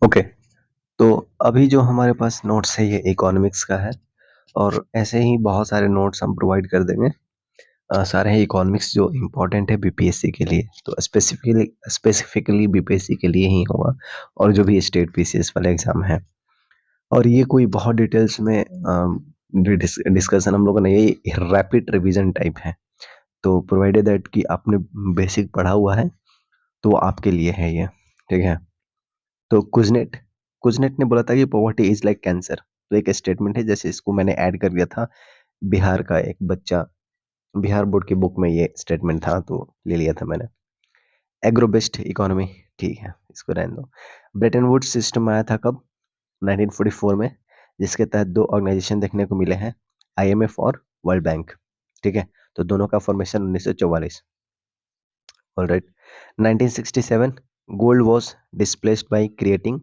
Okay, तो अभी जो हमारे पास नोट्स है ये इकोनॉमिक्स का है और ऐसे ही बहुत सारे नोट्स हम प्रोवाइड कर देंगे। सारे ही इकोनॉमिक्स जो इम्पोर्टेंट है बीपीएससी के लिए, तो स्पेसिफिकली स्पेसिफिकली बीपीएससी के लिए ही होगा और जो भी स्टेट पीसीएस वाले एग्जाम है। और ये कोई बहुत डिटेल्स में डिस्कशन हम लोगों ने ये रैपिड रिवीजन टाइप है। तो प्रोवाइडेड दैट कि आपने बेसिक पढ़ा हुआ है तो वो आपके लिए है ये, ठीक है। तो कुजनेट कुजनेट ने बोला था कि पॉवर्टी इज लाइक कैंसर। तो एक स्टेटमेंट है, जैसे इसको मैंने ऐड कर दिया था। बिहार का एक बच्चा, बिहार बोर्ड की बुक में ये स्टेटमेंट था तो ले लिया था मैंने। एग्रो बेस्ड इकोनॉमी, ठीक है, इसको रहने दो। ब्रेटन वुड्स सिस्टम आया था कब? 1944 में, जिसके तहत दो ऑर्गेनाइजेशन देखने को मिले हैं, आईएमएफ और वर्ल्ड बैंक, ठीक है। तो दोनों का formation 1944। Alright. 1967 gold was displaced by creating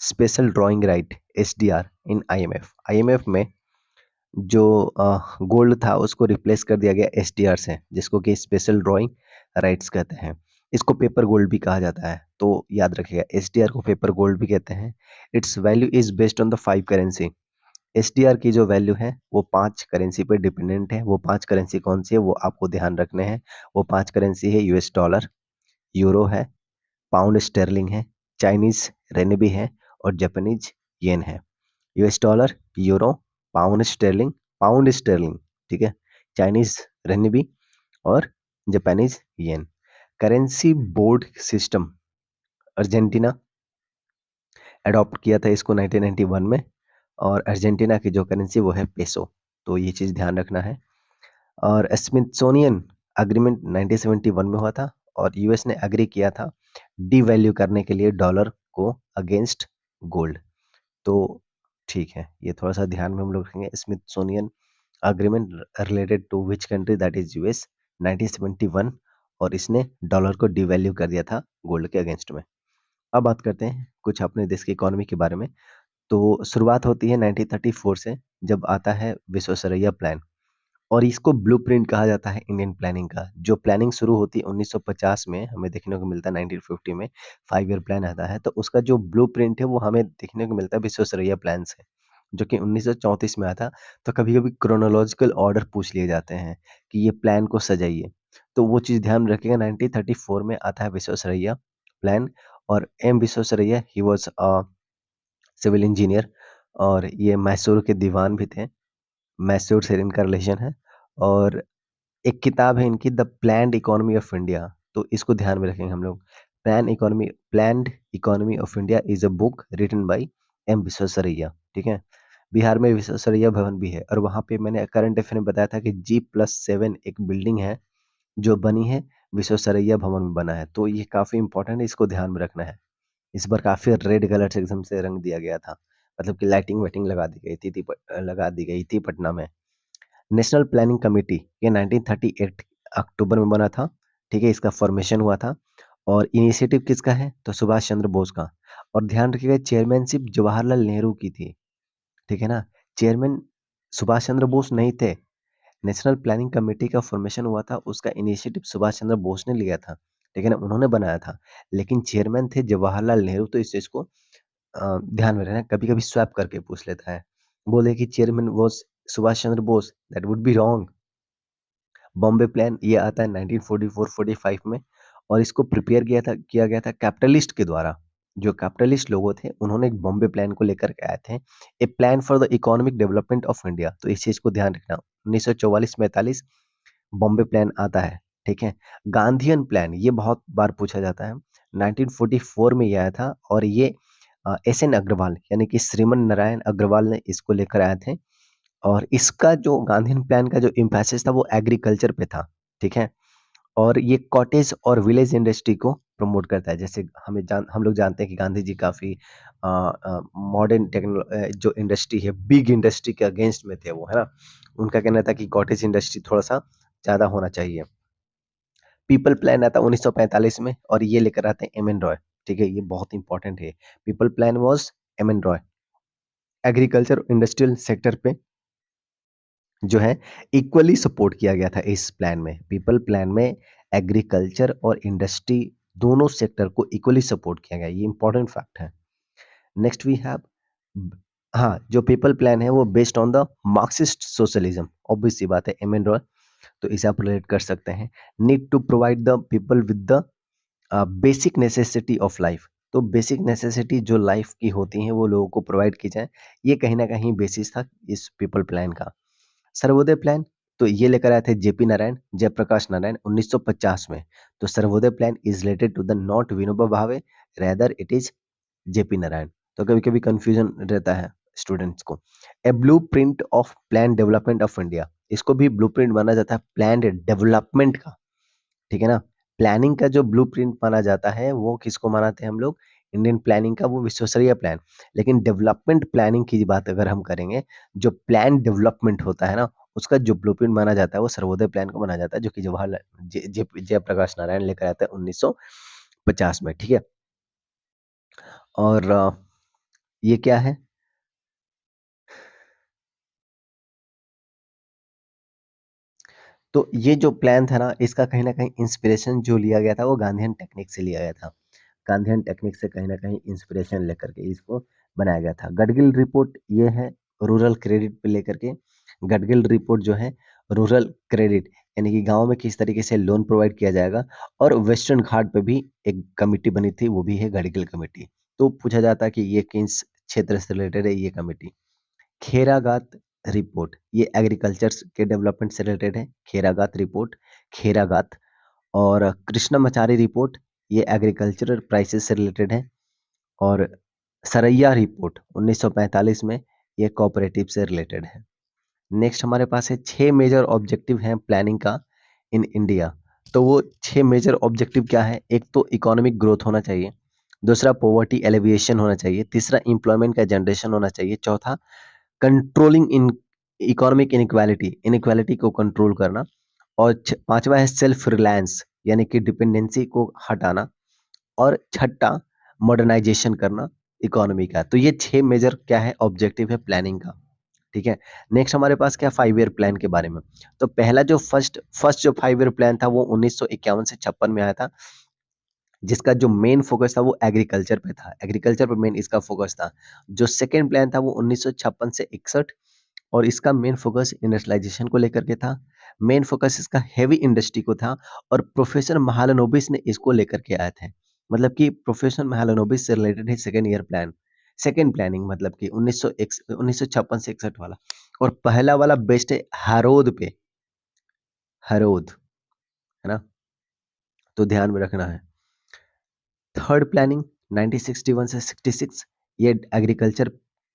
special drawing right SDR in IMF। IMF में जो गोल्ड था उसको रिप्लेस कर दिया गया एसडीआर से, जिसको कि स्पेशल ड्राइंग राइट्स कहते हैं। इसको पेपर गोल्ड भी कहा जाता है, तो याद रखिएगा एसडीआर को पेपर गोल्ड भी कहते हैं। It's value is based on the 5 currency. SDR की जो वैल्यू है वो 5 करेंसी पे डिपेंडेंट है। वो 5 करेंसी कौन सी है वो आपको ध्यान रखने हैं। वो 5 करेंसी है, यूएस डॉलर, यूरो है, पाउंड स्टर्लिंग है, चाइनीज रेनबी है और जापानीज येन है। US dollar, euro, pound sterling, ठीक है, चाइनीज रेनबी और Japanese yen. Currency board system Argentina adopt किया था इसको 1991 में, और अर्जेंटीना की जो करेंसी वो है पेसो। तो ये चीज़ ध्यान रखना है। और स्मिथसोनियन अग्रीमेंट 1971 में हुआ था और यूएस ने एग्री किया था डीवैल्यू करने के लिए डॉलर को अगेंस्ट गोल्ड। तो ठीक है, ये थोड़ा सा ध्यान में हम लोग रखेंगे। Smithsonian agreement related to which country, that is US, 1971, और इसने डॉलर को डिवैल्यू कर दिया था गोल्ड के अगेंस्ट में। अब बात करते हैं कुछ अपने देश की इकोनॉमी के बारे में। तो शुरुआत होती है 1934 से, जब आता है विश्वेश्वरैया प्लान, और इसको ब्लूप्रिंट कहा जाता है इंडियन प्लानिंग का। जो प्लानिंग शुरू होती है 1950 में, हमें देखने को मिलता है 1950 में 5 ईयर प्लान आता है, तो उसका जो ब्लूप्रिंट है वो हमें देखने को मिलता है विश्वेश्वरैया प्लान से, जो कि 1934 में आया था। तो कभी-कभी क्रोनोलॉजिकल ऑर्डर पूछ लिए जाते हैं कि ये प्लान को सजाइए, तो वो चीज़ ध्यान में रखिएगा। 1934 में आता है विश्वेश्वरैया प्लान, और एम विश्वेश्वरैया ही वाज़ अ सिविल इंजीनियर, और ये मैसूर के दीवान भी थे। मैसूर से इनका रिलेशन है। और एक किताब है इनकी, the planned economy of India, तो इसको ध्यान में रखेंगे हम लोग। Planned economy of India is a book written by M Visvesvaraya, ठीक है। बिहार में विश्वेश्वरैया भवन भी है, और वहाँ पे मैंने करंट अफेयर में बताया था कि G+7 एक बिल्डिंग है जो बनी है, विश्वेश्वरैया भवन में बना है। तो ये काफ़ी इंपॉर्टेंट है, इसको ध्यान में रखना है। इस बार काफ़ी रेड कलर से एकदम से रंग दिया गया था, मतलब कि लाइटिंग वाइटिंग लगा दी गई थी पटना में। नेशनल प्लानिंग कमेटी, ये 1938 अक्टूबर में बना था, ठीक है, इसका फॉर्मेशन हुआ था। और इनिशिएटिव किसका है? तो सुभाष चंद्र बोस का। और ध्यान रखिएगा चेयरमैनशिप जवाहरलाल नेहरू की थी, ठीक है ना। चेयरमैन सुभाष चंद्र बोस नहीं थे। नेशनल प्लानिंग कमेटी का फॉर्मेशन हुआ था, उसका इनिशिएटिव सुभाष चंद्र बोस ने लिया था, ठीक है ना, उन्होंने बनाया था। लेकिन चेयरमैन थे जवाहरलाल नेहरू। तो इस चीज़ को ध्यान में रखना, कभी-कभी स्वैप करके पूछ लेता है। बोले कि chairman was Subhash Chandra Bose, that would be wrong. Bombay plan ये आता है 1944-45 में, और इसको प्रिपेयर किया गया था कैपिटलिस्ट के द्वारा। जो कैपिटलिस्ट लोगों थे उन्होंने एक बॉम्बे प्लान को लेकर के आए थे, a plan for the economic development of India. तो इस चीज़ को ध्यान रखना। 1944-45 बॉम्बे प्लान आता है, ठीक है। गांधीयन प्लान ये बहुत बार पूछा जाता है। 1944 में ये आया था, और ये एस एन अग्रवाल यानी कि श्रीमन नारायण अग्रवाल ने इसको लेकर आए थे। और इसका जो गांधीयन प्लान का जो एम्फेसिस था वो एग्रीकल्चर पे था, ठीक है। और ये कॉटेज और विलेज इंडस्ट्री को प्रमोट करता है। जैसे हम लोग जानते हैं कि गांधी जी काफ़ी मॉडर्न जो इंडस्ट्री है, बिग इंडस्ट्री के अगेंस्ट में थे वो, है ना। उनका कहना था कि कॉटेज इंडस्ट्री थोड़ा-सा ज़्यादा होना चाहिए। पीपल प्लान आता है 1945 में, और ये लेकर आते हैं एम एन रॉय, ठीक है, ये बहुत इंपॉर्टेंट है। People plan was M N Roy. Agriculture industrial sector पे जो है इक्वली सपोर्ट किया गया था इस प्लान में। पीपल प्लान में एग्रीकल्चर और इंडस्ट्री दोनों सेक्टर को इक्वली सपोर्ट किया गया, ये इंपॉर्टेंट फैक्ट है। नेक्स्ट वी हैव हाँ, जो पीपल प्लान है वो based on the Marxist socialism, obvious सी बात है, एम एन रॉय, तो इसे आप रिलेट कर सकते हैं। Need to provide the people with the basic necessity of life, तो बेसिक नेसेसिटी जो लाइफ की होती हैं वो लोगों को प्रोवाइड की जाए, ये कहीं ना कहीं बेसिस था इस पीपल प्लान का। सर्वोदय प्लान, तो ये लेकर आए थे जेपी नारायण, जयप्रकाश नारायण 1950 में। तो Sarvodaya plan is related to the not Vinoba Bhave, rather it is JP Narayan. तो कभी कभी कंफ्यूजन रहता है स्टूडेंट्स को। A blueprint of plan development of India, इसको भी ब्लू प्रिंट माना जाता है प्लान डेवलपमेंट का, ठीक है ना। प्लानिंग का जो ब्लूप्रिंट माना जाता है वो किसको मानते हैं हम लोग, इंडियन प्लानिंग का वो विश्वस्तरीय प्लान। लेकिन डेवलपमेंट प्लानिंग की बात अगर हम करेंगे, जो प्लान डेवलपमेंट होता है ना, उसका जो ब्लूप्रिंट माना जाता है वो सर्वोदय प्लान को माना जाता है, जो कि जवाहरलाल जयप्रकाश नारायण लेकर आते हैं 1950 में, ठीक है। और ये क्या है, तो ये जो प्लान था ना, इसका कहीं ना कहीं इंस्पिरेशन जो लिया गया था वो गांधीयन टेक्निक से लिया गया था। गांधीयन टेक्निक से कहीं न कहीं इंस्पिरेशन लेकर के इसको बनाया गया था। गडगिल रिपोर्ट ये है रूरल क्रेडिट पे लेकर के। गडगिल रिपोर्ट जो है रूरल क्रेडिट, यानी कि गाँव में किस तरीके से लोन प्रोवाइड किया जाएगा, और वेस्टर्न घाट पे भी एक कमिटी बनी थी, वो भी है गडगिल कमेटी। तो पूछा जाता है कि ये किस क्षेत्र से रिलेटेड है ये कमेटी। खेरागात रिपोर्ट, ये एग्रीकल्चर के डेवलपमेंट से रिलेटेड है। खेरागात रिपोर्ट, खेरागात। और कृष्णमाचारी रिपोर्ट, ये एग्रीकल्चरल प्राइसेस से रिलेटेड है। और सरैया रिपोर्ट 1945 में, ये कोऑपरेटिव से रिलेटेड है। नेक्स्ट हमारे पास है 6 मेजर ऑब्जेक्टिव हैं प्लानिंग का इन इंडिया। तो वो 6 मेजर ऑब्जेक्टिव क्या है, एक तो इकोनॉमिक ग्रोथ होना चाहिए, दूसरा पॉवर्टी एलिविएशन होना चाहिए, तीसरा एम्प्लॉयमेंट का जनरेशन होना चाहिए, चौथा controlling in economic inequality, inequality को कंट्रोल करना, और पांचवा है सेल्फ रिलायंस, यानी कि डिपेंडेंसी को हटाना, और छठा मॉडर्नाइजेशन करना इकोनॉमी का। तो ये 6 मेजर क्या है ऑब्जेक्टिव है प्लानिंग का, ठीक है। नेक्स्ट हमारे पास क्या 5 ईयर प्लान के बारे में। तो पहला जो फर्स्ट फर्स्ट जो 5 ईयर प्लान था वो 1951 से 56 में आया था, जिसका जो मेन फोकस था वो एग्रीकल्चर पे था, एग्रीकल्चर पे मेन इसका फोकस था। जो सेकंड प्लान था वो 1956 से 61, और इसका मेन फोकस इंडस्ट्रियलाइजेशन को लेकर के था। मेन फोकस इसका हेवी इंडस्ट्री को था, और प्रोफेसर महालनोबिस ने इसको लेकर के आए थे। मतलब कि प्रोफेसर महालनोबिस से रिलेटेड है second year plan, second planning, मतलब कि 1956 से 61 वाला। और पहला वाला बेस्ड है हरोद पे, हरोद, है ना, तो ध्यान में रखना है। थर्ड प्लानिंग 1961 से 66, ये एग्रीकल्चर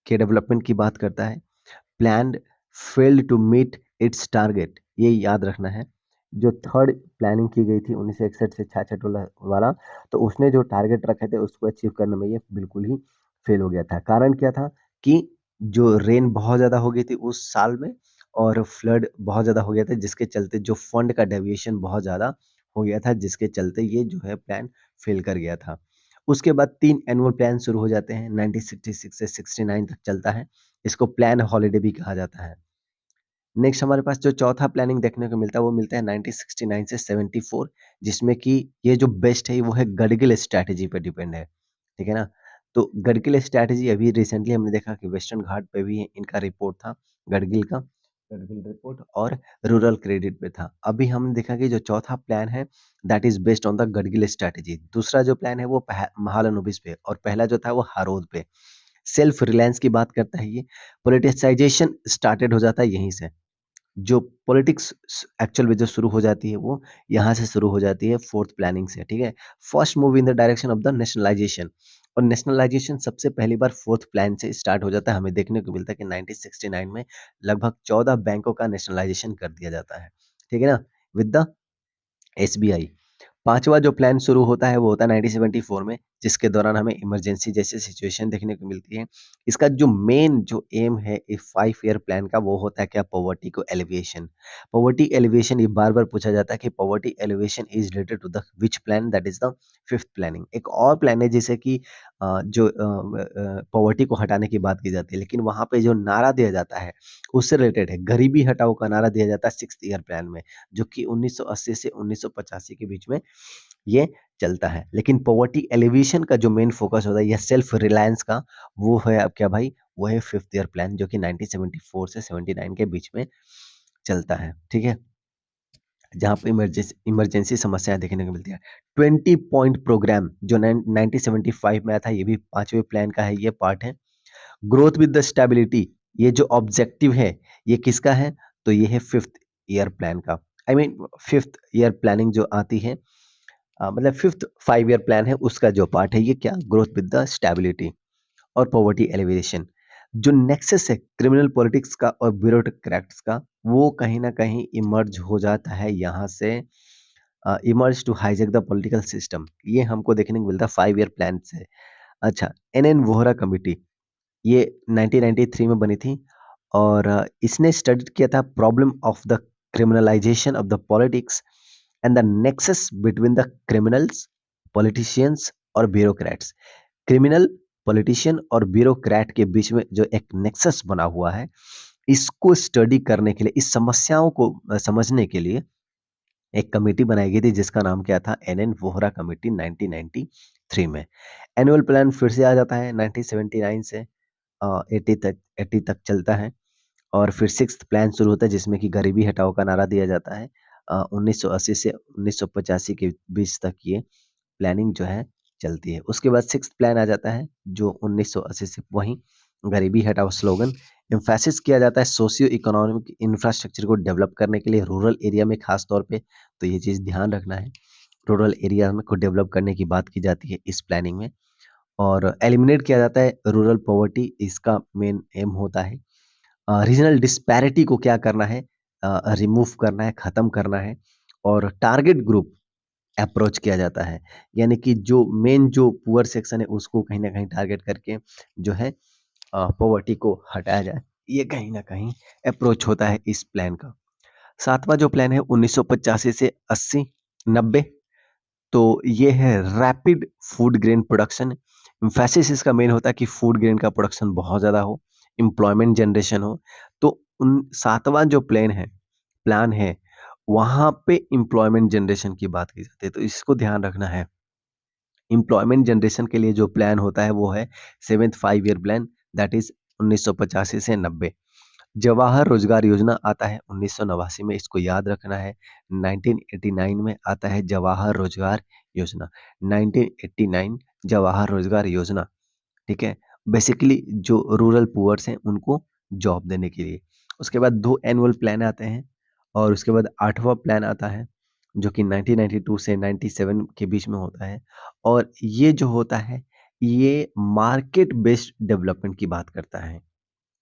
के डेवलपमेंट की बात करता है। Planned failed to meet its target, ये याद रखना है। जो थर्ड प्लानिंग की गई थी 1961 से 66 वाला, तो उसने जो टारगेट रखे थे उसको अचीव करने में ये बिल्कुल ही फेल हो गया था। कारण क्या था कि जो रेन बहुत ज़्यादा हो गई थी उस साल में, और फ्लड बहुत ज़्यादा हो गया था, जिसके चलते जो फंड का डेविएशन बहुत ज़्यादा हो गया था, जिसके चलते ये जो है प्लान फेल कर गया था। उसके बाद 3 एनुअल प्लान शुरू हो जाते हैं, 1966 से 69 तक चलता है। इसको प्लान हॉलिडे भी कहा जाता है। नेक्स्ट हमारे पास जो चौथा प्लानिंग देखने को मिलता है वो मिलता है 1969 से 74, जिसमें कि ये जो बेस्ट है वो है गडगिल स्ट्रैटेजी पे डिपेंड है, ठीक है ना। तो गडगिल स्ट्रैटेजी अभी रिसेंटली हमने देखा कि वेस्टर्न घाट पे भी इनका रिपोर्ट था, गडगिल का, गडगिल रिपोर्ट, और रूरल क्रेडिट पे था। अभी हमने देखा कि जो चौथा प्लान है that is based on the Gadgil strategy. दूसरा जो प्लान है वो महालनोबिस पे, और पहला जो था वो हारोद पे। सेल्फ रिलायंस की बात करता है ये। पोलिटिसाइजेशन स्टार्टेड हो जाता है यहीं से। जो पॉलिटिक्स एक्चुअल में जो शुरू हो जाती है वो यहाँ से शुरू हो जाती है फोर्थ प्लानिंग से, ठीक है। First move in the direction of the nationalisation, और नेशनलाइजेशन सबसे पहली बार फोर्थ प्लान से स्टार्ट हो जाता है। हमें देखने को मिलता है कि 1969 में लगभग 14 बैंकों का नेशनलाइजेशन कर दिया जाता है, ठीक है ना, विद द एसबीआई। पाँचवा जो प्लान शुरू होता है वो होता है 1974 में, जिसके दौरान हमें इमरजेंसी जैसी सिचुएशन देखने को मिलती है। इसका जो मेन जो एम है इस 5 ईयर प्लान का वो होता है क्या, पॉवर्टी को एलिविएशन। पॉवर्टी एलिविएशन ये बार-बार पूछा जाता है कि poverty alleviation is related to the which plan, that is the fifth planning. एक और प्लान है जिसे कि पॉवर्टी को हटाने की बात की जाती है, लेकिन वहाँ पे जो नारा दिया जाता है उससे रिलेटेड है। गरीबी हटाओ का नारा दिया जाता है 6th ईयर प्लान में, जो कि 1980 से 1985 के बीच में ये चलता है। लेकिन पॉवर्टी एलिवेशन का जो मेन फोकस होता है या सेल्फ रिलायंस का, वो है अब क्या भाई, वो है फिफ्थ ईयर प्लान जो कि 1974 से 79 के बीच में चलता है, ठीक है? जहाँ पे इमरजेंसी समस्याएँ देखने को मिलती है। 20 पॉइंट प्रोग्राम जो 1975 में आया था, ये भी 5वें प्लान का है, ये पार्ट है। ग्रोथ विद द स्टेबिलिटी, ये जो ऑब्जेक्टिव है, ये किसका है? तो ये है फिफ्थ ईयर प्लान का। I mean fifth year planning जो आती है, मतलब फिफ्थ 5 ईयर प्लान है, उसका जो पार्ट है, ये क्या? ग्रोथ विद द स्टेबिलिटी और पॉवर्टी एलिविएशन। जो नेक्सस है क्रिमिनल पॉलिटिक्स का और ब्यूरोक्रेट्स का, वो कहीं न कहीं इमर्ज हो जाता है यहाँ से, emerge to hijack the political system. ये हमको देखने को मिलता है 5 ईयर प्लान से। अच्छा, एन वोहरा कमिटी, ये 1993 में बनी थी और इसने स्टडी किया था problem of the criminalisation of the politics and the nexus between the criminals, politicians और ब्यूरोक्रेट्स। क्रिमिनल, पॉलिटिशियन और ब्यूरोक्रेट के बीच में जो एक नेक्सस बना हुआ है, इसको स्टडी करने के लिए, इस समस्याओं को समझने के लिए एक कमेटी बनाई गई थी जिसका नाम क्या था? एन वोहरा कमेटी 1993 में। एनुअल प्लान फिर से आ जाता है 1979 से 80 तक चलता है और फिर सिक्स्थ प्लान शुरू होता है जिसमें कि गरीबी हटाओ का नारा दिया जाता है। 1980 से 1985 के बीच तक ये प्लानिंग जो है चलती है। उसके बाद सिक्स्थ प्लान आ जाता है जो 1980 से वहीं गरीबी हटाओ स्लोगन एम्फेसिस किया जाता है सोशियो इकोनॉमिक इंफ्रास्ट्रक्चर को डेवलप करने के लिए रूरल एरिया में खास तौर पे, तो ये चीज़ ध्यान रखना है। रूरल एरिया में को डेवलप करने की बात की जाती है इस प्लानिंग में और एलिमिनेट किया जाता है रूरल पॉवर्टी, इसका मेन एम होता है। रीजनल डिस्पैरिटी को क्या करना है? रिमूव करना है, ख़त्म करना है और टारगेट ग्रुप अप्रोच किया जाता है। यानी कि जो मेन जो पुअर सेक्शन है उसको कहीं न कहीं टारगेट करके जो है पॉवर्टी को हटाया जाए। ये कहीं न कहीं अप्रोच होता है इस प्लान का। 7वां जो प्लान है 1985 से 80, 90, तो ये है rapid food grain production. Emphasis इसका मेन होता है कि फूड ग्रेन का प्रोडक्शन बहुत ज़्यादा हो, एम्प्लॉयमेंट जनरेशन हो। तो उन 7वां जो प्लान है, वहाँ पे एम्प्लॉयमेंट जनरेशन की बात की जाती है, तो इसको ध्यान रखना है। एम्प्लॉयमेंट जनरेशन के लिए जो प्लान होता है वो है seventh 5 year plan, that is 1985 से 90। जवाहर रोजगार योजना आता है 1989 में, इसको याद रखना है। 1989 में आता है जवाहर रोजगार योजना। 1989 जवाहर रोजगार योजना, ठीक है? बेसिकली जो रूरल पुअर्स हैं उनको जॉब देने के लिए। उसके बाद 2 एनुअल प्लान आते हैं और उसके बाद 8वां प्लान आता है जो कि 1992 से 97 के बीच में होता है और ये जो होता है, ये मार्केट बेस्ड डेवलपमेंट की बात करता है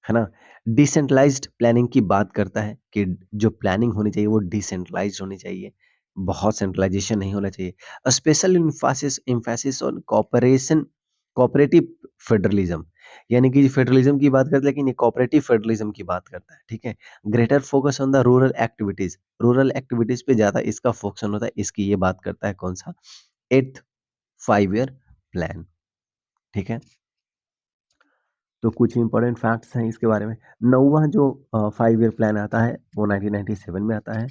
ना? डिसेंट्रलाइज़्ड प्लानिंग की बात करता है कि जो प्लानिंग होनी चाहिए वो डिसेंट्रलाइज़्ड होनी चाहिए, बहुत सेंट्रलाइज़ेशन नहीं होना चाहिए। स्पेशल एम्फेसिस ऑन कोऑपरेटिव फेडरलिज़्म, यानी कि फेडरलिज़्म की बात करते हैं लेकिन ये कोऑपरेटिव फेडरलिज़्म की बात करता है, ठीक है? Greater focus on the rural activities पे ज़्यादा इसका फोकस होता है, इसकी ये बात करता है कौन-सा? 8th 5 ईयर प्लान, ठीक है? तो कुछ इम्पोर्टेंट फैक्ट्स हैं इसके बारे में। 9वां जो 5 ईयर प्लान आता है, वो 1997 में आता है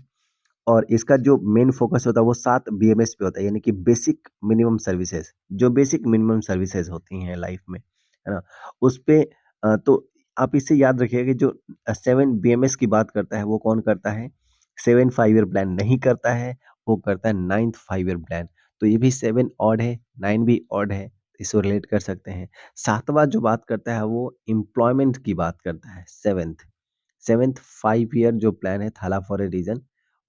और इसका जो मेन फ़ोकस होता है, वो 7 बीएमएस पे होता है, यानी कि बेसिक मिनिमम सर्विसेज़। जो बेसिक मिनिमम सर्विसेज़ होती हैं लाइफ़ में, है ना? उस पे तो आप इसे याद रखिएगा कि जो 7 बीएमएस की बात करता है, वो कौन करता है? 7 5 ईयर प्लान नहीं करता है, वो करता है 9th 5 ईयर प्लान। तो ये भी 7 ऑड है, 9 भी ऑड है, इसको रिलेट कर सकते हैं। 7वां जो बात करता है, वो एम्प्लॉयमेंट की बात करता है, 7th 5 ईयर जो प्लान है, थाला फॉर ए रीज़न,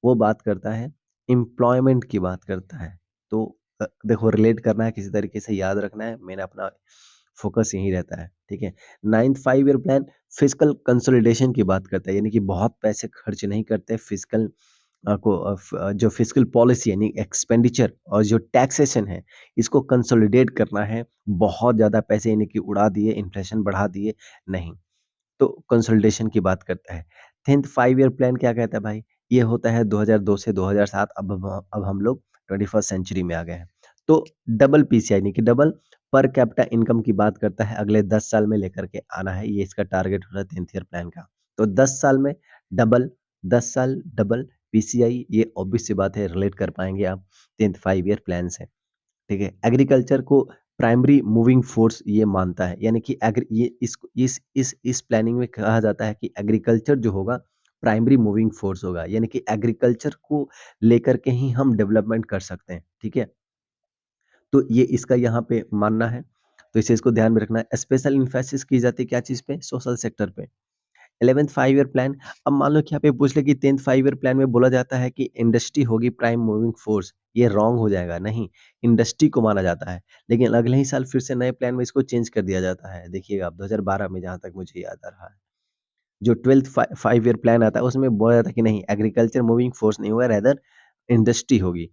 वो बात करता है, एम्प्लॉयमेंट की बात करता है। तो देखो रिलेट करना है, किसी तरीके से याद रखना है, मेन अपना फ़ोकस यहीं रहता है, ठीक है? 9th 5 year plan fiscal consolidation की बात करता है, यानी कि बहुत पैसे खर्च नहीं करते, जो फिस्कल पॉलिसी यानी एक्सपेंडिचर और जो टैक्सेशन है, इसको कंसोलिडेट करना है। बहुत ज़्यादा पैसे यानी कि उड़ा दिए, इन्फ्लेशन बढ़ा दिए, नहीं। तो कंसोलिडेशन की बात करता है। 10th 5 ईयर प्लान क्या कहता है भाई? ये होता है 2002 से 2007, अब हम लोग 21st सेंचुरी में आ गए हैं। तो डबल पीसीआई यानी कि डबल पर कैपिटा इनकम की बात करता है, अगले 10 साल में लेकर के आना है, ये इसका टारगेट होता है 10th ईयर प्लान का। तो 10 साल में डबल, 10 साल डबल पीसीआई, ये ऑब्वियस सी बात है, रिलेट कर पाएँगे आप 10th 5 ईयर प्लान से। ठीक है? एग्रीकल्चर को प्राइमरी मूविंग फोर्स ये मानता है, यानी कि एग्री ये इस प्लानिंग में कहा जाता है कि एग्रीकल्चर जो होगा प्राइमरी मूविंग फोर्स होगा, यानी कि एग्रीकल्चर को लेकर के ही हम डेवलपमेंट कर सकते हैं, ठीक है? तो ये इसका यहाँ पे मानना है, तो इस चीज़ को ध्यान में रखना है। स्पेशल एम्फेसिस की जाती है क्या चीज़ पे? सोशल सेक्टर पे। 11th 5 ईयर प्लान, अब मान लो कि यहाँ पे पूछ ले कि 10th 5 ईयर प्लान में बोला जाता है कि इंडस्ट्री होगी प्राइम मूविंग फोर्स, ये रॉन्ग हो जाएगा, नहीं, इंडस्ट्री को माना जाता है। लेकिन अगले ही साल फिर से नए प्लान में इसको चेंज कर दिया जाता है। देखिएगा आप 2012 में जहाँ तक मुझे याद आ रहा है। जो 12th 5 ईयर प्लान आता है उसमें बोला जाता है कि नहीं एग्रीकल्चर मूविंग फोर्स नहीं होगा, रेदर इंडस्ट्री होगी।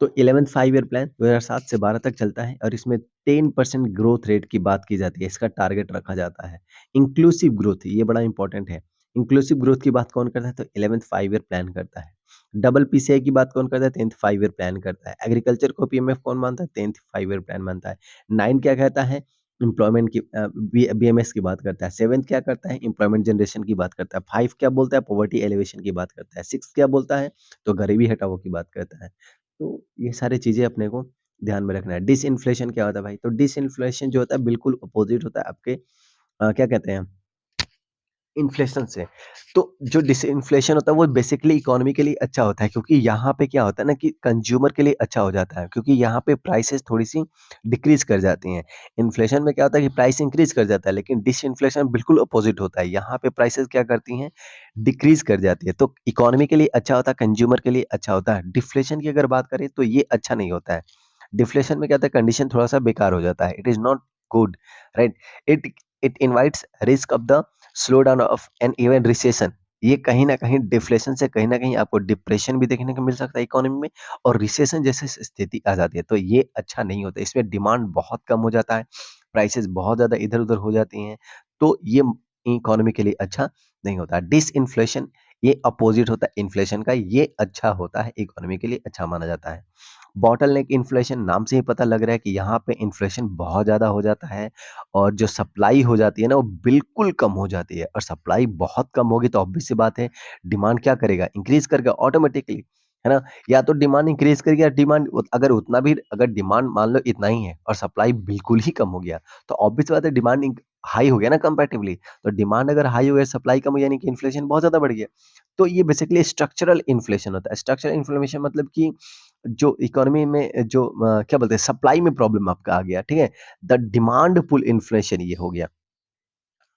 तो 11th 5 ईयर प्लान 2007 से 12 तक चलता है और इसमें 10% ग्रोथ रेट की बात की जाती है, इसका टारगेट रखा जाता है। इंक्लूसिव ग्रोथ ये बड़ा इंपॉर्टेंट है। इंक्लूसिव ग्रोथ की बात कौन करता है? तो 11th 5 ईयर प्लान करता है। डबल पीसीआई की बात कौन करता है? 10th 5 ईयर प्लान करता है। एग्रीकल्चर को पीएमएफ कौन मानता है? 10th 5 ईयर प्लान मानता है। 9 क्या कहता है? एम्प्लॉयमेंट की बीएमएस की बात करता है। 7th क्या करता है? एम्प्लॉयमेंट जनरेशन की बात करता है। 5 क्या बोलता है? पॉवर्टी एलिवेशन की बात करता है। 6 क्या बोलता है? तो गरीबी हटाओ की बात करता है। तो ये सारी चीज़ें अपने को ध्यान में रखना है। डिसइन्फ्लेशन क्या होता है भाई? तो डिसइन्फ्लेशन जो होता है बिल्कुल अपोज़िट होता है आपके क्या कहते हैं इन्फ्लेशन से। तो जो डिसइन्फ्लेशन होता है वो बेसिकली इकोनॉमी के लिए अच्छा होता है क्योंकि यहाँ पे क्या होता है ना कि कंज्यूमर के लिए अच्छा हो जाता है क्योंकि यहाँ पे प्राइसेज़ थोड़ी-सी डिक्रीज़ कर जाती हैं। इन्फ्लेशन में क्या होता है कि प्राइस इंक्रीज़ कर जाता है लेकिन डिसइन्फ्लेशन बिल्कुल अपोज़िट होता है। यहाँ पे प्राइसेज़ क्या करती हैं? डिक्रीज़ कर जाती है। तो इकोनॉमी के लिए अच्छा होता है, कंज्यूमर के लिए अच्छा होता है। डिफ्लेशन की अगर बात करें तो ये अच्छा नहीं होता है। डिफ्लेशन में क्या होता है कंडीशन थोड़ा-सा बेकार हो जाता है। It is not good, right? It it invites risk of the slow down of an even recession. ये कहीं न कहीं डिफ्लेशन से कहीं न कहीं आपको डिप्रेशन भी देखने को मिल सकता है इकोनॉमी में और रिसेशन जैसी स्थिति आ जाती है। तो ये अच्छा नहीं होता है। इसमें डिमांड बहुत कम हो जाता है, प्राइसेज़ बहुत ज़्यादा इधर-उधर हो जाती हैं। तो ये इकोनॉमी के लिए अच्छा नहीं होता। डिसइन्फ्लेशन ये अपोज़िट होता है इन्फ्लेशन का, ये अच्छा होता है, इकोनॉमी के लिए अच्छा माना जाता है। बॉटलनेक इन्फ्लेशन नाम से ही पता लग रहा है कि यहाँ पे इन्फ्लेशन बहुत ज़्यादा हो जाता है और जो सप्लाई हो जाती है ना वो बिल्कुल कम हो जाती है और सप्लाई बहुत कम होगी तो ऑब्वियस सी बात है डिमांड क्या करेगा? इंक्रीज़ करेगा ऑटोमैटिकली, है ना? या तो डिमांड इंक्रीज़ करेगी या डिमांड अगर उतना भी अगर डिमांड मान लो इतना ही है और सप्लाई बिल्कुल ही कम हो गया, तो ऑब्वियस सी बात है डिमांड हाई हो गया ना कंपैरेटिवली। तो डिमांड अगर हाई हो गया, सप्लाई कम हो यानी कि इन्फ्लेशन बहुत ज़्यादा बढ़ गया। तो ये बेसिकली स्ट्रक्चरल इन्फ्लेशन होता है। स्ट्रक्चरल इन्फ्लेशन मतलब कि जो इकोनॉमी में जो क्या बोलते हैं सप्लाई में प्रॉब्लम आपका आ गया, ठीक है? द डिमांड पुल इन्फ्लेशन ये हो गया।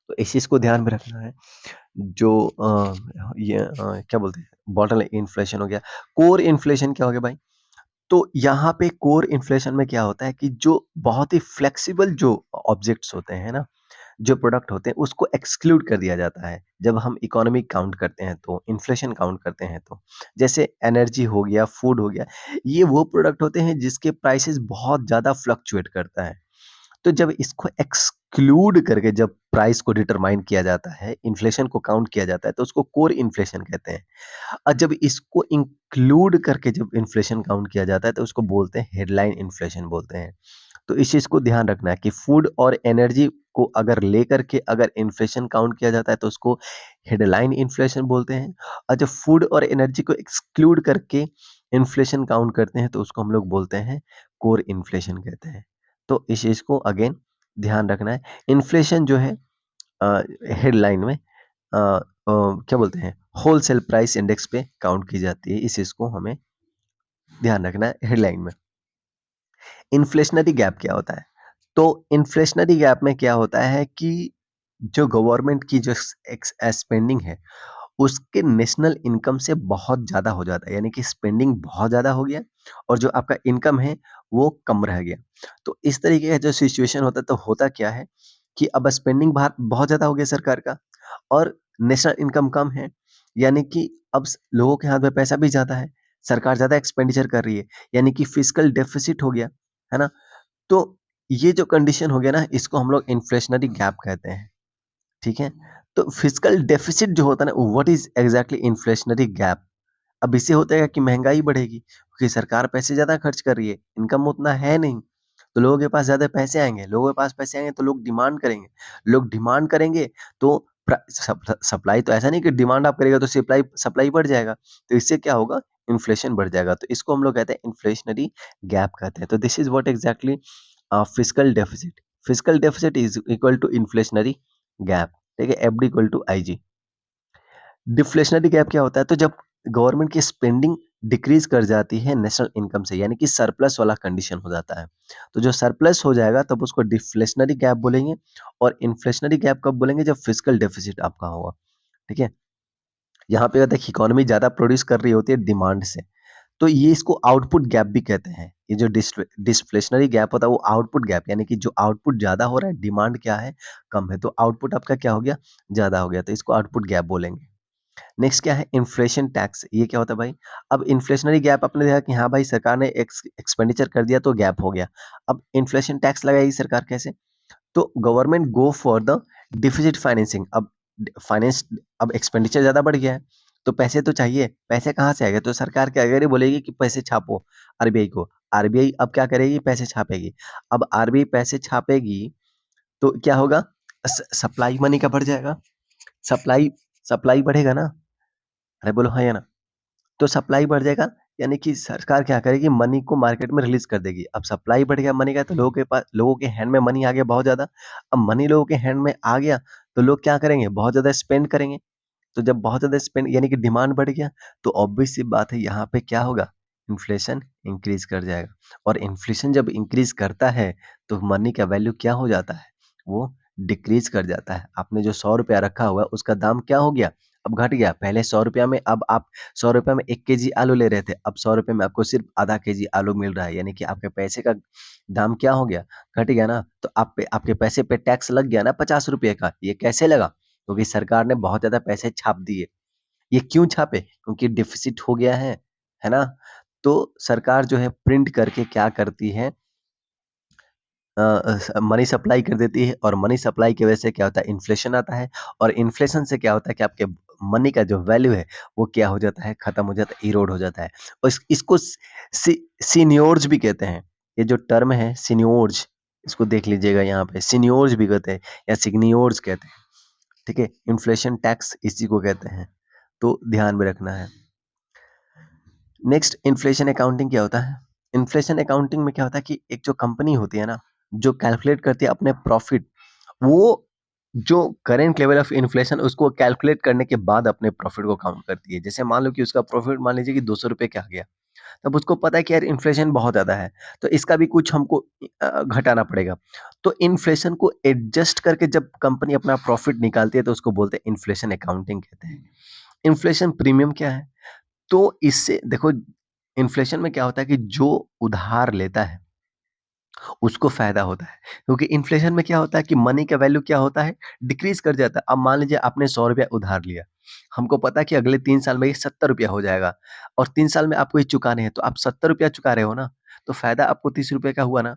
तो इस चीज़ को ध्यान में रखना है। जो क्या बोलते हैं बॉटल इन्फ्लेशन हो गया। कोर इन्फ्लेशन क्या हो गया भाई? तो यहाँ पे कोर इन्फ्लेशन में क्या होता है कि जो बहुत ही फ्लेक्सिबल जो ऑब्जेक्ट्स होते हैं ना, जो प्रोडक्ट होते हैं उसको एक्सक्लूड कर दिया जाता है। जब हम इकोनॉमी काउंट करते हैं तो, इन्फ्लेशन काउंट करते हैं तो। जैसे एनर्जी हो गया, फूड हो गया, ये वो प्रोडक्ट होते हैं जिसके प्राइसेज़ बहुत ज़्यादा फ्लक्चुएट करता है। तो जब इसको एक्सक्लूड करके जब प्राइस को डिटरमाइन किया जाता है, इन्फ्लेशन को काउंट किया जाता है तो उसको कोर इन्फ्लेशन कहते हैं। और जब इसको इंक्लूड करके जब इन्फ्लेशन काउंट किया जाता है तो उसको बोलते हैं हेडलाइन इन्फ्लेशन बोलते हैं। तो इस चीज़ को ध्यान रखना है कि फूड और एनर्जी को अगर लेकर के अगर इन्फ्लेशन काउंट किया जाता है तो उसको हेडलाइन इन्फ्लेशन बोलते हैं और जब फूड और एनर्जी को एक्सक्लूड करके इन्फ्लेशन काउंट करते हैं तो उसको हम लोग बोलते हैं कोर इन्फ्लेशन कहते हैं। तो इस चीज़ को अगेन ध्यान रखना है। इन्फ्लेशन जो है हेडलाइन में क्या बोलते हैं होलसेल प्राइस इंडेक्स पे काउंट की जाती है। इस चीज़ को हमें ध्यान रखना है हेडलाइन में। इन्फ्लेशनरी गैप क्या होता है? तो इन्फ्लेशनरी गैप में क्या होता है कि जो गवर्नमेंट की जो स्पेंडिंग है, उसके नेशनल इनकम से बहुत ज़्यादा हो जाता है। यानी कि स्पेंडिंग बहुत ज़्यादा हो गया और जो आपका इनकम है, वो कम रह गया। तो इस तरीके का जो सिचुएशन होता है, तो होता क्या है कि अब स्पेंडिंग बाहर बहुत ज़्यादा हो गया सरकार का और नेशनल इनकम कम है। यानी कि अब लोगों के हाथ में पैसा भी ज़्यादा है, सरकार ज़्यादा एक्सपेंडिचर कर रही है, यानी कि फिस्कल डेफिसिट हो गया, है ना? तो ये जो कंडीशन हो गया ना, इसको हम लोग इन्फ्लेशनरी गैप कहते हैं, ठीक है? तो फिस्कल डेफिसिट जो होता है ना, what is exactly inflationary gap? अब इससे होता है कि महँगाई बढ़ेगी, क्योंकि सरकार पैसे ज़्यादा खर्च कर रही है, इनकम उतना है नहीं, तो लोगों के पास ज़्यादा पैसे आएँगे, लोगों के पास पैसे आएँगे तो लोग डिमांड करेंगे, लोग डिमांड करेंगे तो सप्लाई तो ऐसा नहीं कि डिमांड आप करेंगे तो सप्लाई सप्लाई बढ़ जाएगा, तो इससे क्या होगा? इन्फ्लेशन बढ़ जाएगा, तो इसको हम लोग कहते हैं इन्फ्लेशनरी गैप कहते हैं। तो this is what exactly fiscal deficit. Fiscal deficit is equal to inflationary gap, ठीक है? FD equal to IG. Deflationary gap क्या होता है? तो जब गवर्नमेंट की स्पेंडिंग डिक्रीज़ कर जाती है नेशनल इनकम से, यानी कि सरप्लस वाला कंडीशन हो जाता है। तो जो सरप्लस हो जाएगा तब उसको डिफ्लेशनरी गैप बोलेंगे, और इन्फ्लेशनरी गैप कब बोलेंगे? जब फिस्कल डेफिसिट आपका होगा, ठीक है? यहाँ पे देखिए इकोनॉमी ज़्यादा प्रोड्यूस कर रही होती है डिमांड से, तो ये इसको आउटपुट गैप भी कहते हैं। ये जो डिस्फ्लेशनरी गैप होता है वो आउटपुट गैप, यानी कि जो आउटपुट ज़्यादा हो रहा है, डिमांड क्या है? कम है, तो आउटपुट आपका क्या हो गया? ज़्यादा हो गया, तो इसको आउटपुट गैप बोलेंगे। नेक्स्ट क्या है? Inflation tax. ये क्या होता है भाई? अब इन्फ्लेशनरी गैप आपने देखा कि हाँ भाई सरकार ने एक्सपेंडिचर कर दिया तो गैप हो गया। अब इन्फ्लेशन टैक्स लगाएगी सरकार कैसे? तो government go for the deficit financing. अब फाइनेंस, अब एक्सपेंडिचर ज़्यादा बढ़ गया है, तो पैसे तो चाहिए, पैसे कहाँ से आएँगे? तो सरकार क्या करेगी? बोलेगी कि पैसे छापो आरबीआई को। आरबीआई अब क्या करेगी? पैसे छापेगी। अब आरबीआई पैसे छापेगी तो क्या होगा? सप्लाई मनी का बढ़ जाएगा। सप्लाई सप्लाई बढ़ेगा ना? अरे बोलो हाँ या ना? तो सप्लाई बढ़ जाएगा, यानी कि सरकार क्या करेगी? मनी को मार्केट में रिलीज़ कर देगी। अब सप्लाई बढ़ गया मनी का, तो लोगों के हैंड में मनी आ गया बहुत ज़्यादा। अब मनी लोगों के हैंड में आ गया, तो लोग क्या करेंगे? बहुत ज़्यादा स्पेंड करेंगे। तो जब बहुत ज़्यादा स्पेंड यानी कि डिमांड बढ़ गया, तो ऑब्वियस सी बात है यहाँ पे क्या होगा? इन्फ्लेशन इंक्रीज़ कर जाएगा, और इन्फ्लेशन जब इंक्रीज़ करता है, तो मनी का वैल्यू क्या हो जाता है? वो डिक्रीज़ कर जाता है। आपने जो ₹100 रखा हुआ है, उसका दाम क्या हो गया? अब घट गया। पहले ₹100 में, अब आप ₹100 में 1 केजी आलू ले रहे थे, अब ₹100 में आपको सिर्फ़ आधा केजी आलू मिल रहा है, यानी कि आपके पैसे का दाम क्या हो गया? घट गया ना। तो आप पे आपके पैसे पे टैक्स लग गया ना ₹50 का। ये कैसे लगा? क्योंकि सरकार ने बहुत ज़्यादा पैसे छाप दिए। ये क्यों छापे? क्योंकि डिफ़िसिट हो गया है ना? तो सरकार जो है प्रिंट करके क्या करती है, मनी सप्लाई कर देती है, और मनी सप्लाई की वजह से क्या होता है? इन्फ्लेशन आता है, और इन्फ्लेशन से क्या होता है कि आपके मनी का जो वैल्यू है, वो क्या हो जाता है? खत्म हो जाता है, इरोड हो जाता है। और इसको सीनियोर्स भी कहते हैं। ये जो टर्म है सीनियोर्स, इसको देख लीजिएगा यहाँ पे, सीनियोर्स भी कहते हैं या सिग्नियोर्स कहते हैं, ठीक है? इन्फ्लेशन टैक्स इसी को कहते हैं, तो ध्यान में रखना है। नेक्स्ट, इन्फ्लेशन अकाउंटिंग क्या होता है? इन्फ्लेशन अकाउंटिंग में क्या होता है कि एक जो कंपनी होती है ना, जो कैलकुलेट करती है अपने प्रॉफिट, वो जो करेंट लेवल ऑफ इन्फ्लेशन उसको कैलकुलेट करने के बाद अपने प्रॉफिट को काउंट करती है। जैसे मान लो कि उसका प्रॉफिट मान लीजिए कि ₹200 का आ गया, तब उसको पता है कि यार इन्फ्लेशन बहुत ज़्यादा है, तो इसका भी कुछ हमको घटाना पड़ेगा। तो इन्फ्लेशन को एडजस्ट करके जब कंपनी अपना प्रॉफिट निकालती है, तो उसको बोलते हैं इन्फ्लेशन अकाउंटिंग कहते हैं। इन्फ्लेशन प्रीमियम क्या है? तो इससे देखो, इन्फ्लेशन में क्या होता है कि जो उधार लेता है, उसको फ़ायदा होता है। क्योंकि इन्फ्लेशन में क्या होता है कि मनी का वैल्यू क्या होता है? डिक्रीज़ कर जाता है। अब मान लीजिए आपने ₹100 उधार लिया, हमको पता है कि अगले 3 साल में ये ₹70 हो जाएगा, और 3 साल में आपको ये चुकाने हैं, तो आप ₹70 चुका रहे हो ना, तो फ़ायदा आपको ₹30 का हुआ ना।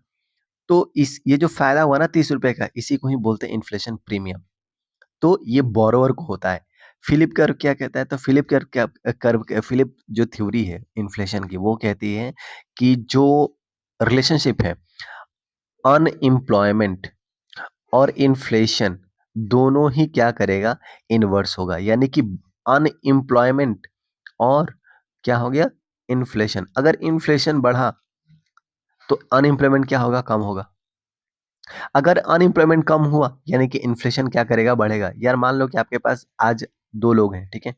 तो इस ये जो फ़ायदा हुआ ना ₹30 का, इसी को ही बोलते हैं इन्फ्लेशन प्रीमियम। तो ये बोरोवर को होता है। फिलिप कर्व क्या कहता है? तो फिलिप जो थ्योरी है इन्फ्लेशन की, वो कहती है कि जो रिलेशनशिप है अनएम्प्लॉयमेंट और इन्फ्लेशन, दोनों ही क्या करेगा? इन्वर्स होगा, यानी कि अनएम्प्लॉयमेंट और क्या हो गया? इन्फ्लेशन। अगर इन्फ्लेशन बढ़ा तो अनएम्प्लॉयमेंट क्या होगा? कम होगा। अगर अनएम्प्लॉयमेंट कम हुआ, यानी कि इन्फ्लेशन क्या करेगा? बढ़ेगा। यार मान लो कि आपके पास आज 2 लोग हैं, ठीक है?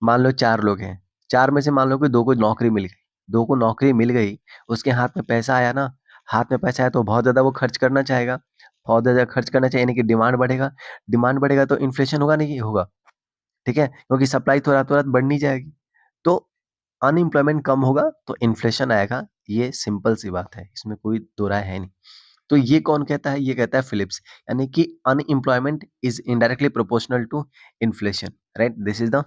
मान लो 4 लोग हैं, 4 में से मान लो कि 2 को नौकरी मिल गई, 2 को नौकरी मिल गई, उसके हाथ में पैसा आया ना, हाथ में पैसा आया तो बहुत ज़्यादा वो खर्च करना चाहेगा, बहुत ज़्यादा खर्च करना चाहिए, यानी कि डिमांड बढ़ेगा तो इन्फ्लेशन होगा नहीं होगा, ठीक है? क्योंकि सप्लाई तो रातों-रात बढ़ नहीं जाएगी। तो अनएम्प्लॉयमेंट कम होगा तो इन्फ्लेशन आएगा, ये सिंपल सी बात है, इसमें कोई दो राय है नहीं। तो ये कौन कहता है? ये कहता है फिलिप्स, यानी कि unemployment is indirectly proportional to inflation, right? This is the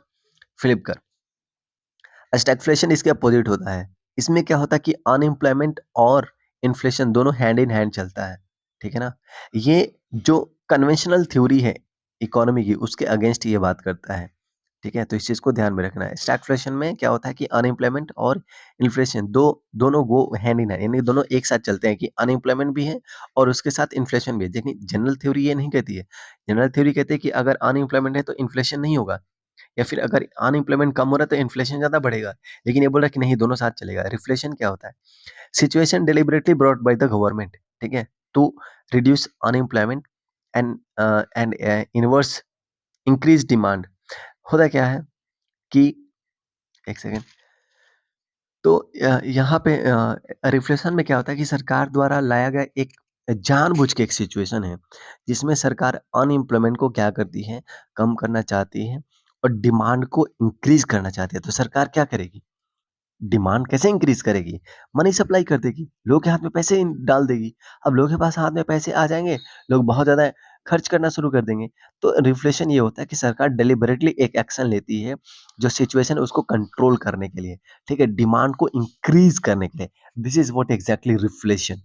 Philip curve. Stagflation इसके अपोजिट होता है। इसमें क्या होता है कि अनएम्प्लॉयमेंट और इन्फ्लेशन दोनों हैंड इन हैंड चलता है, ठीक है ना? ये जो कन्वेंशनल थ्योरी है इकोनॉमी की, उसके अगेंस्ट ये बात करता है, ठीक है? तो इस चीज़ को ध्यान में रखना है। स्टैगफ्लेशन में क्या होता है कि अनएम्प्लॉयमेंट और इन्फ्लेशन दोनों गो हैंड इन हैंड, यानी दोनों एक साथ चलते हैं कि अनएम्प्लॉयमेंट भी है और उसके साथ इन्फ्लेशन भी है। देखिए जनरल थ्योरी ये नहीं कहती है। जनरल थ्योरी कहती है कि अगर अनएम्प्लॉयमेंट है तो इन्फ्लेशन नहीं होगा। या फिर अगर अनएम्प्लॉयमेंट कम हो रहा है तो इन्फ्लेशन ज़्यादा बढ़ेगा। लेकिन ये बोल रहा है कि नहीं दोनों साथ चलेगा। रिफ्लेशन क्या होता है? Situation deliberately brought by the government, ठीक है? To reduce unemployment and inverse increase demand. होता क्या है कि एक सेकेंड। तो यहाँ पे रिफ्लेशन में क्या होता है कि सरकार द्वारा लाया गया एक जानबूझ के एक सिचुएशन है, जिसमें सरकार अनएम्प्लॉयमेंट को क्या करती है, कम करना चाहती है और डिमांड को इंक्रीज़ करना चाहती है। तो सरकार क्या करेगी? डिमांड कैसे इंक्रीज करेगी? मनी सप्लाई कर देगी, लोगों के हाथ में पैसे डाल देगी। अब लोगों के पास हाथ में पैसे आ जाएंगे, लोग बहुत ज्यादा खर्च करना शुरू कर देंगे। तो रिफ्लेशन ये होता है कि सरकार डेलिबरेटली एक एक्शन लेती है जो सिचुएशन है उसको कंट्रोल करने के लिए, ठीक है, डिमांड को इंक्रीज करने के लिए। This is what exactly reflation.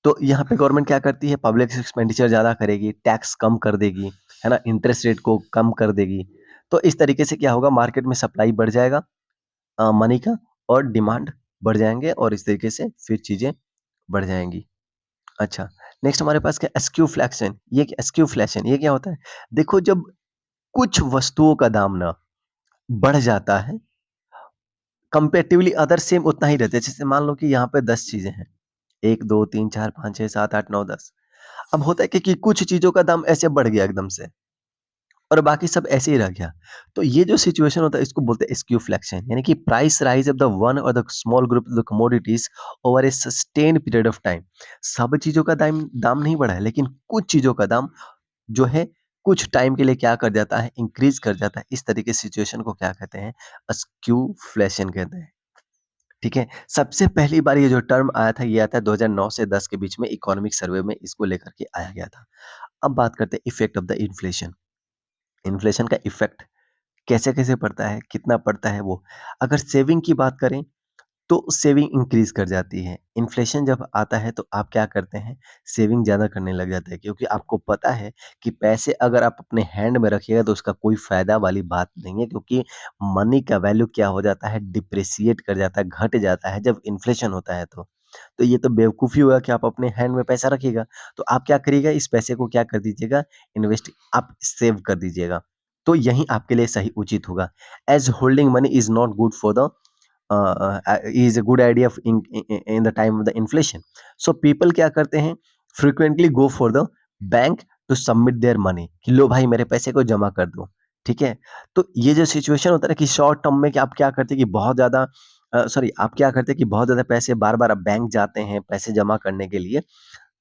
तो यहाँ पे गवर्नमेंट क्या करती है, पब्लिक एक्सपेंडिचर ज्यादा करेगी, टैक्स कम कर देगी, है ना, इंटरेस्ट रेट को कम कर देगी। तो इस तरीके से क्या होगा, मार्केट में सप्लाई बढ़ जाएगा मनी का, और डिमांड बढ़ जाएँगे और इस तरीके से फिर चीज़ें बढ़ जाएँगी। अच्छा, नेक्स्ट हमारे पास क्या एस्क्यूफ्लेक्शन, एस्क्यूफ्लेशन ये क्या होता है? देखो जब कुछ वस्तुओं का दाम ना बढ़ जाता है, कंपैरेटिवली अदर सेम उतना ही रहता है। जैसे मान लो कि यहाँ पे 10 चीज़ें हैं, 1, 2, 3, 4, 5, 6, 7, 8, 9, 10। अब होता है कि कुछ चीज़ों का दाम ऐसे बढ़ गया एकदम से और बाकी सब ऐसे ही रह गया। तो ये जो सिचुएशन होता है इसको बोलते हैं स्क्यूफ्लेक्शन, यानी कि price rise of the one और the small group of the commodities over a sustained period of time. सब चीज़ों का दाम दाम नहीं बढ़ा है, लेकिन कुछ चीज़ों का दाम जो है कुछ टाइम के लिए क्या कर जाता है, इंक्रीज कर जाता है। इस तरीके की सिचुएशन को क्या कहते हैं, स्क्यूफ्लेशन कहते हैं। ठीक है, सबसे पहली बार ये जो टर्म आया था ये आया था 2009 से 10 के बीच में इकोनॉमिक सर्वे में इसको लेकर के आया गया था। अब बात करते हैं effect of the inflation. Inflation का इफेक्ट कैसे-कैसे पड़ता है, कितना पड़ता है वो? अगर सेविंग की बात करें, तो सेविंग इंक्रीज़ कर जाती है। इन्फ्लेशन जब आता है तो आप क्या करते हैं, सेविंग ज़्यादा करने लग जाते हैं क्योंकि आपको पता है कि पैसे अगर आप अपने हैंड में रखिएगा तो उसका कोई फ़ायदा वाली बात नहीं है, क्योंकि मनी का वैल्यू क्या हो जाता है, डिप्रिशिएट कर जाता है, घट जाता है जब इन्फ्लेशन होता है तो। तो ये तो बेवकूफ़ी हुआ कि आप अपने हैंड में पैसा रखिएगा, तो आप क्या करिएगा, इस पैसे को क्या कर दीजिएगा, इन्वेस्ट आप सेव कर दीजिएगा। तो यही आपके लिए सही उचित होगा। As holding money is not good for the is a good idea of in the time of the inflation. So people क्या करते हैं, frequently go for the bank to submit their money कि लो भाई मेरे पैसे को जमा कर दो, ठीक है? तो ये जो सिचुएशन होता है ना कि शॉर्ट टर्म में कि आप क्या करते हैं कि बहुत ज़्यादा सॉरी आप क्या करते हैं कि बहुत ज़्यादा पैसे बार-बार आप बैंक जाते हैं पैसे जमा करने के लिए,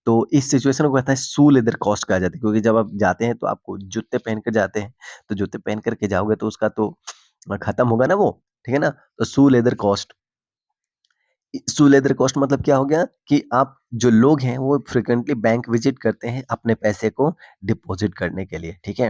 तो इस सिचुएशन को कहता है शू लेदर कॉस्ट कहा जाता है, क्योंकि जब आप जाते हैं तो आपको जूते पहन कर जाते हैं, तो जूते पहन कर के जाओगे तो उसका तो खत्म होगा ना वो, ठीक है ना? तो शू लेदर कॉस्ट शू लेदर कॉस्ट मतलब क्या हो गया कि आप जो लोग हैं वो फ्रीक्वेंटली बैंक विजिट करते हैं अपने पैसे को डिपॉजिट करने के लिए, ठीक है।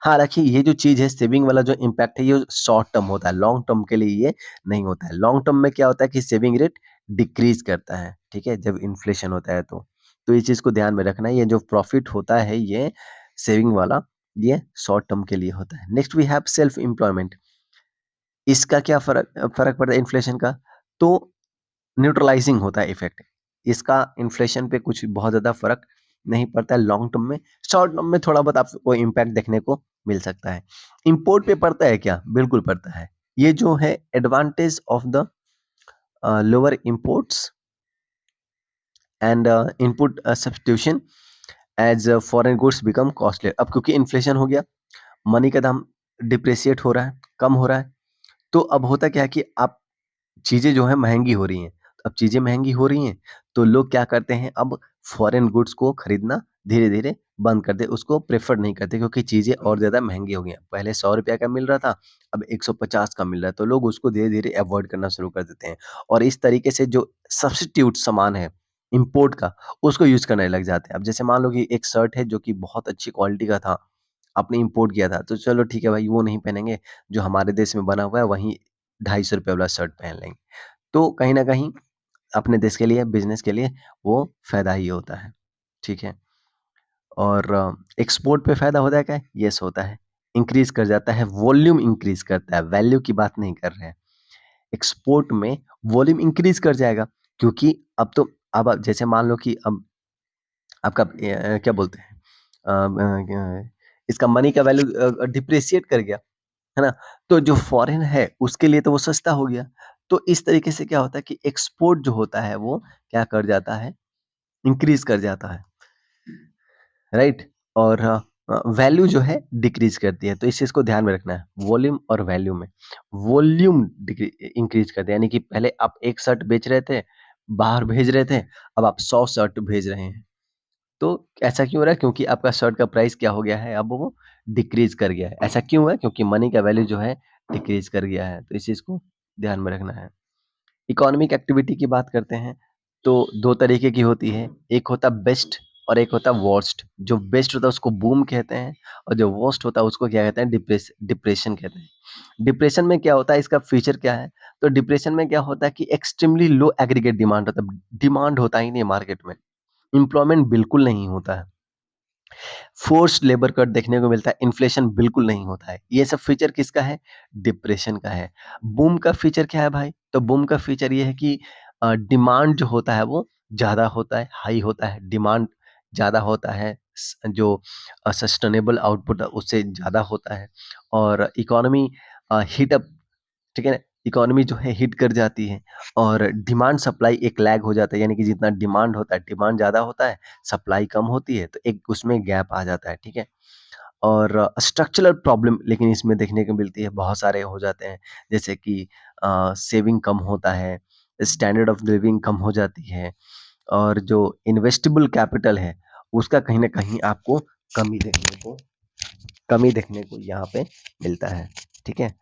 हालांकि ये जो चीज़ है सेविंग वाला जो इम्पैक्ट है ये शॉर्ट टर्म होता है, लॉन्ग टर्म के लिए ये नहीं होता है। लॉन्ग टर्म में क्या होता है कि सेविंग रेट डिक्रीज करता है, ठीक है, जब इन्फ्लेशन होता है तो ये चीज़ को ध्यान में रखना है, ये जो प्रॉफिट होता है ये सेविंग वाला ये शॉर्ट टर्म के लिए होता है। Next we have self employment. इसका क्या फर्क पड़ता है इन्फ्लेशन का? तो न्यूट्रलाइजिंग होता है इफेक्ट। इसका इन्फ्लेशन पे कुछ बहुत ज़्यादा फ़र्क नहीं पड़ता है लॉन्ग टर्म में। शॉर्ट टर्म में थोड़ा बहुत आपको इम्पैक्ट देखने को मिल सकता है। इम्पोर्ट पे पड़ता है क्या? बिल्कुल पड़ता है। ये जो है advantage of the lower imports and input substitution as foreign goods become costly. अब क्योंकि इन्फ्लेशन हो गया, मनी का दाम डिप्रिशिएट हो रहा है, कम हो रहा है, तो अब होता क्या है कि आप चीज़ें जो हैं महँगी हो रही हैं। अब चीज़ें महँगी हो रही हैं, तो लोग क्या करते हैं अब फ़ॉरेन गुड्स को खरीदना धीरे-धीरे बंद कर दे, उसको प्रेफ़र नहीं करते क्योंकि चीज़ें और ज़्यादा महँगी हो गई हैं। पहले ₹100 का मिल रहा था, अब 150 का मिल रहा है, तो लोग उसको धीरे-धीरे अवॉइड करना शुरू कर देते हैं। और इस तरीके से जो सब्स्टिट्यूट सामान है, इम्पोर्ट का, उसको यूज़ करने लग जाते हैं। अब जैसे मान लो कि एक शर्ट है जो कि बहुत अच्छी क्वालिटी का था, आपने इम्पोर्ट किया था, तो चलो ठीक है भाई वो नहीं पहनेंगे, जो हमारे देश में बना हुआ है वही ₹250 वाला शर्ट पहन लेंगे। तो कहीं न कहीं अपने देश के लिए, बिज़नेस के लिए वो फ़ायदा ही होता है, ठीक है? और एक्सपोर्ट पे फ़ायदा होता है क्या? येस होता है। इंक्रीज़ कर जाता है, वॉल्यूम इंक्रीज़ करता है, वैल्यू की बात नहीं कर रहे हैं। एक्सपोर्ट में वॉल्यूम इंक्रीज़ कर जाएगा क्योंकि अब तो अब आप जैसे मान लो कि अब आपका क्या बोलते हैं? इसका मनी का वैल्यू डिप्रिशिएट कर गया, है ना? तो जो फॉरेन है उसके लिए तो वो सस्ता हो गया। तो इस तरीके से क्या होता है कि एक्सपोर्ट जो होता है वो क्या कर जाता है, इंक्रीज़ कर जाता है, राइट? और वैल्यू जो है डिक्रीज़ करती है। तो इस चीज़ को ध्यान में रखना है, वॉल्यूम और वैल्यू में। वॉल्यूम इंक्रीज़ करती है, यानी कि पहले आप 1 शर्ट बेच रहे थे, बाहर भेज रहे थे, अब आप 100 शर्ट भेज रहे हैं। तो ऐसा क्यों हो रहा है? क्योंकि आपका शर्ट का प्राइस क्या हो गया है, अब वो डिक्रीज़ कर गया है। ऐसा क्यों है? क्योंकि मनी का वैल्यू जो है डिक्रीज़ कर गया है। तो इस चीज़ को ध्यान में रखना है। इकोनॉमिक एक्टिविटी की बात करते हैं, तो 2 तरीके की होती है। एक होता है बेस्ट और एक होता है वर्स्ट। जो बेस्ट होता है उसको बूम कहते हैं और जो वर्स्ट होता है उसको क्या कहते हैं, डिप्रेशन कहते हैं। डिप्रेशन में क्या होता है, इसका फीचर क्या है? तो डिप्रेशन में क्या होता है कि एक्सट्रीमली लो एग्रीगेट डिमांड होता है। डिमांड होता ही नहीं है मार्केट में। एम्प्लॉयमेंट बिल्कुल नहीं होता है। फोर्स्ड लेबर कट देखने को मिलता है, इन्फ्लेशन बिल्कुल नहीं होता है। ये सब फीचर किसका है? डिप्रेशन का है। बूम का फीचर क्या है भाई? तो बूम का फीचर ये है कि डिमांड जो होता है वो ज़्यादा होता है, हाई होता है, डिमांड ज़्यादा होता है, जो सस्टेनेबल आउटपुट है उससे ज़्यादा होता है और इकोनॉमी हीट अप, ठीक है ना? इकोनॉमी जो है हिट कर जाती है और डिमांड सप्लाई एक लैग हो जाता है, यानी कि जितना डिमांड होता है, डिमांड ज़्यादा होता है, सप्लाई कम होती है, तो एक उसमें गैप आ जाता है, ठीक है? और स्ट्रक्चरल प्रॉब्लम लेकिन इसमें देखने को मिलती है, बहुत सारे हो जाते हैं, जैसे कि सेविंग कम होता है, स्टैंडर्ड ऑफ लिविंग कम हो जाती है और जो इन्वेस्टेबल कैपिटल है, उसका कहीं न कहीं आपको कमी देखने को कमी देखने को यहाँ पे मिलता है, ठीक है?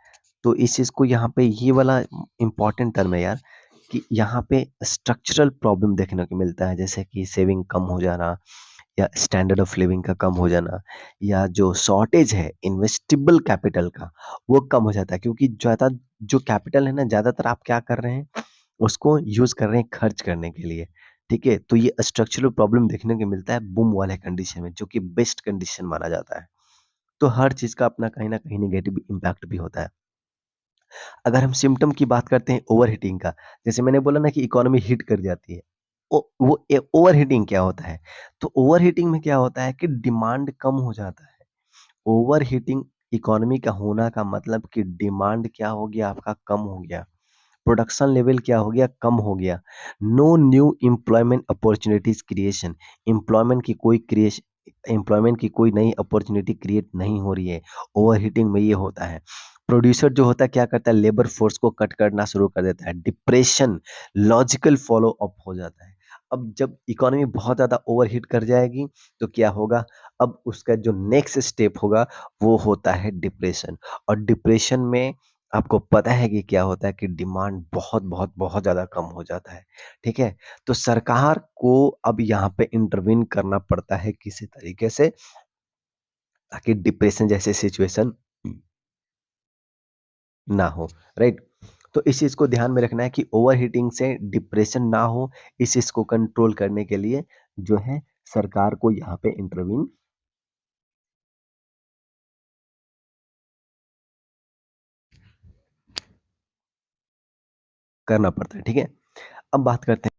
तो इस चीज़ को यहाँ पे ये वाला इम्पोर्टेंट टर्म है यार कि यहाँ पे स्ट्रक्चरल प्रॉब्लम देखने को मिलता है, जैसे कि सेविंग कम हो जाना या स्टैंडर्ड ऑफ लिविंग का कम हो जाना या जो शॉर्टेज है इन्वेस्टेबल कैपिटल का, वो कम हो जाता है क्योंकि ज़्यादा जो कैपिटल है ना, ज़्यादातर आप क्या कर रहे हैं, उसको यूज़ कर रहे हैं खर्च करने के लिए, ठीक है? तो ये स्ट्रक्चरल प्रॉब्लम देखने को मिलता है बूम वाले कंडीशन में, जो कि बेस्ट कंडीशन माना जाता है। तो हर चीज़ का अपना कहीं न कहीं नेगेटिव इम्पैक्ट भी होता है। अगर हम सिम्पटम की बात करते हैं ओवरहीटिंग का, जैसे मैंने बोला ना कि इकोनॉमी हीट कर जाती है। वो ओवरहीटिंग क्या होता है? तो ओवरहीटिंग में क्या होता है कि डिमांड कम हो जाता है। ओवरहीटिंग इकोनॉमी का होना का मतलब कि डिमांड क्या हो गया आपका, कम हो गया। प्रोडक्शन लेवल क्या हो गया, कम हो गया। No new employment opportunities creation, employment की कोई नई अपॉर्चुनिटी क्रिएट नहीं हो रही है। ओवरहीटिंग में ये होता है। प्रोड्यूसर जो होता है क्या करता है, लेबर फोर्स को कट करना शुरू कर देता है। डिप्रेशन लॉजिकल फॉलो अप हो जाता है। अब जब इकोनॉमी बहुत ज़्यादा ओवरहीट कर जाएगी तो क्या होगा, अब उसका जो नेक्स्ट स्टेप होगा वो होता है डिप्रेशन। और डिप्रेशन में आपको पता है कि क्या होता है कि डिमांड बहुत बहुत बहुत ज़्यादा कम हो जाता है, ठीक है? तो सरकार को अब यहाँ पे इंटरवीन करना पड़ता है किसी तरीके से, ताकि डिप्रेशन जैसे सिचुएशन ना हो, राइट? तो इस चीज़ को ध्यान में रखना है कि ओवरहीटिंग से डिप्रेशन ना हो, इस चीज़ को कंट्रोल करने के लिए जो है सरकार को यहाँ पे इंटरवीन करना पड़ता है, ठीक है? अब बात करते हैं